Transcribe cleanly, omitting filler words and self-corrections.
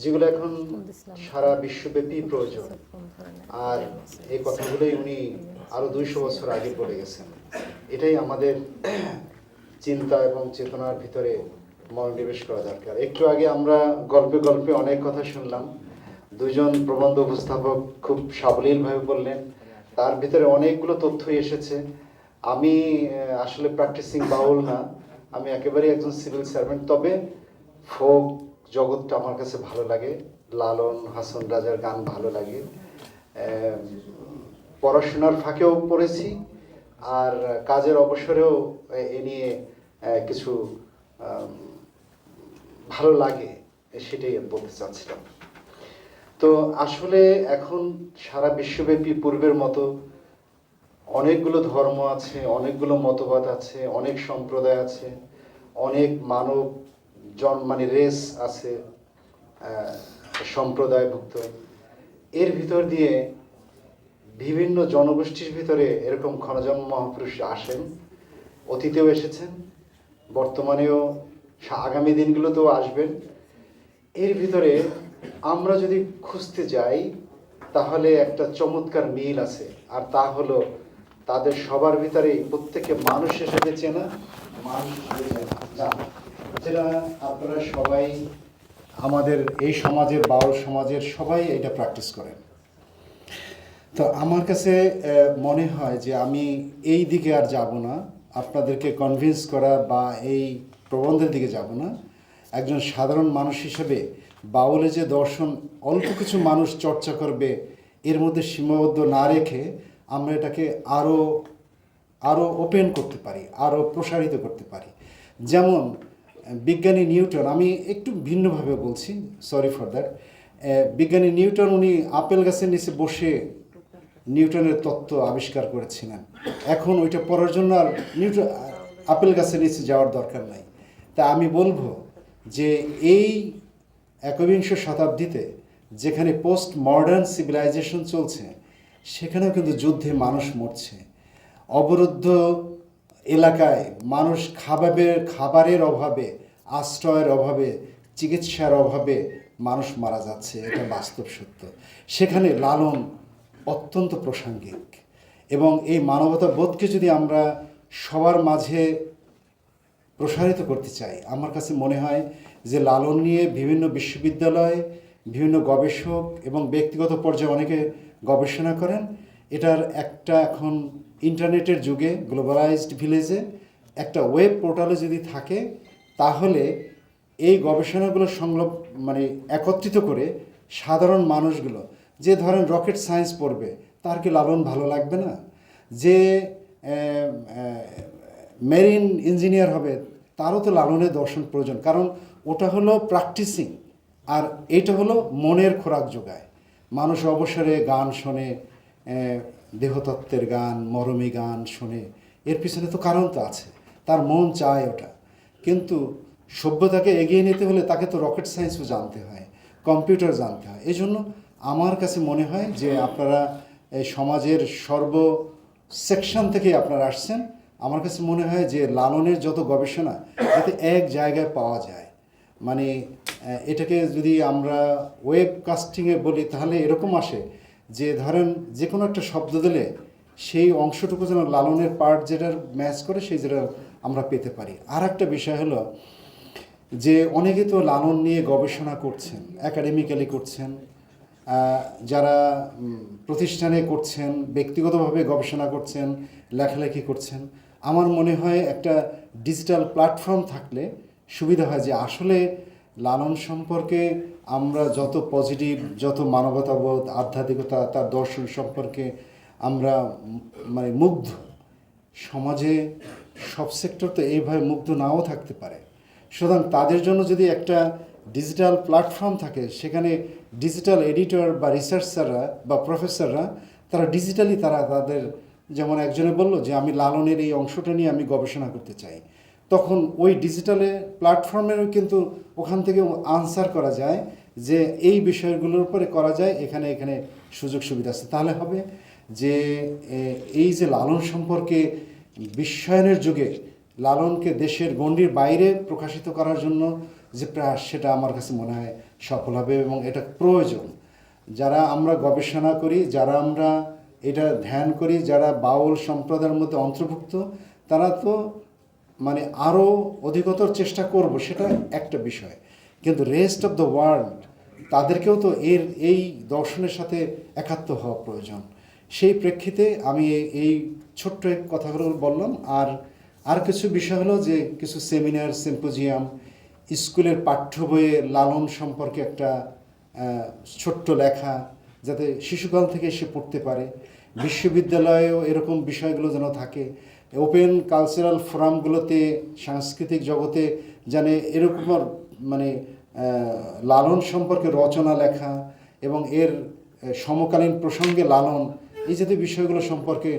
যেগুলো এখন সারা বিশ্বব্যাপী প্রয়োজন। আর এই কথাগুলোই উনি আরো 200 বছর আগে বলে গেছেন। এটাই আমাদের চিন্তা এবং চেতনার ভিতরে মনোনিবেশ করা দরকার। একটু আগে আমরা গল্পে গল্পে অনেক কথা শুনলাম, দুজন প্রবন্ধ উপস্থাপক খুব সাবলীলভাবে বললেন, তার ভিতরে অনেকগুলো তথ্যই এসেছে। আমি আসলে প্র্যাকটিসিং বাউল না, আমি একেবারেই একজন সিভিল সার্ভেন্ট, তবে ফোক জগৎটা আমার কাছে ভালো লাগে, লালন হাসন রাজার গান ভালো লাগে, পড়াশোনার ফাঁকেও পড়েছি আর কাজের অবসরেও এ নিয়ে কিছু ভালো লাগে, সেটাই বলতে চাচ্ছিলাম। তো আসলে এখন সারা বিশ্বব্যাপী পূর্বের মতো অনেকগুলো ধর্ম আছে, অনেকগুলো মতবাদ আছে, অনেক সম্প্রদায় আছে, অনেক মানব মানে রেস আছে সম্প্রদায়ভুক্ত। এর ভিতর দিয়ে বিভিন্ন জনগোষ্ঠীর ভিতরে এরকম ক্ষণজন্ম মহাপুরুষ আসেন, অতীতেও এসেছেন, বর্তমানেও আগামী দিনগুলোতেও আসবেন। এর ভিতরে আমরা যদি খুঁজতে যাই তাহলে একটা চমৎকার মিল আছে, আর তা হলো তাদের সবার ভিতরেই প্রত্যেকে মানুষ হিসেবে চেনা, মানুষ হিসেবে জানা, যেটা আপনারা সবাই আমাদের এই সমাজের বাউল সমাজের সবাই এটা প্র্যাকটিস করেন। তো আমার কাছে মনে হয় যে আমি এই দিকে আর যাব না, আপনাদেরকে কনভিন্স করা বা এই প্রবন্ধের দিকে যাব না। একজন সাধারণ মানুষ হিসেবে বাউলে যে দর্শন অল্প কিছু মানুষ চর্চা করবে এর মধ্যে সীমাবদ্ধ না রেখে আমরা এটাকে আরও ওপেন করতে পারি, আরও প্রসারিত করতে পারি। যেমন বিজ্ঞানী নিউটন, আমি একটু ভিন্নভাবে বলছি, সরি ফর দ্যাট। বিজ্ঞানী নিউটন উনি আপেল গাছের নিচে বসে নিউটনের তত্ত্ব আবিষ্কার করেছিলেন। এখন ওইটা পড়ার জন্য আর আপেল গাছের নিচে যাওয়ার দরকার নাই। তা আমি বলবো যে এই একবিংশ শতাব্দীতে যেখানে পোস্ট মডার্ন সিভিলাইজেশন চলছে, সেখানেও কিন্তু যুদ্ধে মানুষ মরছে। অবরুদ্ধ এলাকায় মানুষ খাবারের অভাবে, আশ্রয়ের অভাবে, চিকিৎসার অভাবে মানুষ মারা যাচ্ছে, এটা বাস্তব সত্য। সেখানে লালন অত্যন্ত প্রাসঙ্গিক, এবং এই মানবতা বোধকে যদি আমরা সবার মাঝে প্রসারিত করতে চাই, আমার কাছে মনে হয় যে লালন নিয়ে বিভিন্ন বিশ্ববিদ্যালয়, বিভিন্ন গবেষক এবং ব্যক্তিগত পর্যায়ে অনেকে গবেষণা করেন। এটার একটা এখন ইন্টারনেটের যুগে, গ্লোবালাইজড ভিলেজে একটা ওয়েব পোর্টালে যদি থাকে, তাহলে এই গবেষণাগুলো মানে একত্রিত করে সাধারণ মানুষগুলো, যে ধরেন রকেট সায়েন্স পড়বে, তার কি লালন ভালো লাগবে না? যে মেরিন ইঞ্জিনিয়ার হবে, তারও তো লালনের দর্শন প্রয়োজন, কারণ ওটা হলো প্র্যাকটিসিং, আর এইটা হলো মনের খোরাক যোগায়। মানুষ অবসরে গান শোনে, দেহতত্ত্বের গান, মরমী গান শোনে, এর পিছনে তো কারণ তো আছে, তার মন চায় ওটা। কিন্তু সভ্যতাকে এগিয়ে নিতে হলে তাকে তো রকেট সায়েন্সও জানতে হয়, কম্পিউটার জানতে হয়। এই জন্য আমার কাছে মনে হয় যে আপনারা এই সমাজের সর্ব সেকশন থেকে আপনারা আসছেন। আমার কাছে মনে হয় যে লালনের যত গবেষণা যাতে এক জায়গায় পাওয়া যায়, মানে এটাকে যদি আমরা ওয়েব কাস্টিংয়ে বলি, তাহলে এরকম আসে যে ধরেন যে কোনো একটা শব্দ দিলে সেই অংশটুকু যেন লালনের পার্ট যেটার ম্যাচ করে সেই যেটা আমরা পেতে পারি। আর একটা বিষয় হলো যে অনেকে তো লালন নিয়ে গবেষণা করছেন, একাডেমিক্যালি করছেন, যারা প্রতিষ্ঠানে করছেন, ব্যক্তিগতভাবে গবেষণা করছেন, লেখালেখি করছেন। আমার মনে হয় একটা ডিজিটাল প্ল্যাটফর্ম থাকলে সুবিধা হয়, যে আসলে লালন সম্পর্কে আমরা যত পজিটিভ, যত মানবতাবোধ, আধ্যাত্মিকতা, তার দর্শন সম্পর্কে আমরা মানে মুগ্ধ। সমাজে সব সেক্টর তো এইভাবে মুগ্ধ নাও থাকতে পারে। সুতরাং তাদের জন্য যদি একটা ডিজিটাল প্ল্যাটফর্ম থাকে, সেখানে ডিজিটাল এডিটর বা রিসার্চাররা বা প্রফেসররা তারা ডিজিটালি তাদের, যেমন একজনে বলল যে আমি লালনের এই অংশটা নিয়ে আমি গবেষণা করতে চাই, তখন ওই ডিজিটালে প্ল্যাটফর্মেরও কিন্তু ওখান থেকে আনসার করা যায় যে এই বিষয়গুলোর উপরে করা যায়, এখানে এখানে সুযোগ সুবিধা আছে। তাহলে হবে যে এই যে লালন সম্পর্কে বিশ্বায়নের যুগে লালনকে দেশের গণ্ডির বাইরে প্রকাশিত করার জন্য যে প্রয়াস, সেটা আমার কাছে মনে হয় সফল হবে এবং এটা প্রয়োজন। যারা আমরা গবেষণা করি, যারা আমরা এটা ধ্যান করি, যারা বাউল সম্প্রদায়ের মধ্যে অন্তর্ভুক্ত, তারা তো মানে আরও অধিকতর চেষ্টা করব, সেটা একটা বিষয়। কিন্তু রেস্ট অফ দ্য ওয়ার্ল্ড তাদেরকেও তো এই দর্শনের সাথে একাত্ম হওয়া প্রয়োজন। সেই প্রেক্ষিতে আমি এই ছোট্ট কথাগুলো বললাম। আর কিছু বিষয় হলো যে কিছু সেমিনার, সিম্পোজিয়াম, স্কুলের পাঠ্য বইয়ে লালন সম্পর্কে একটা ছোট্ট লেখা, যাতে শিশুকাল থেকে সে পড়তে পারে। বিশ্ববিদ্যালয়েও এরকম বিষয়গুলো যেন থাকে। ওপেন কালচারাল ফোরামগুলোতে, সাংস্কৃতিক জগতে যেন এরকম মানে লালন সম্পর্কে রচনা লেখা এবং এর সমকালীন প্রসঙ্গে লালন, এই জাতীয় বিষয়গুলো সম্পর্কে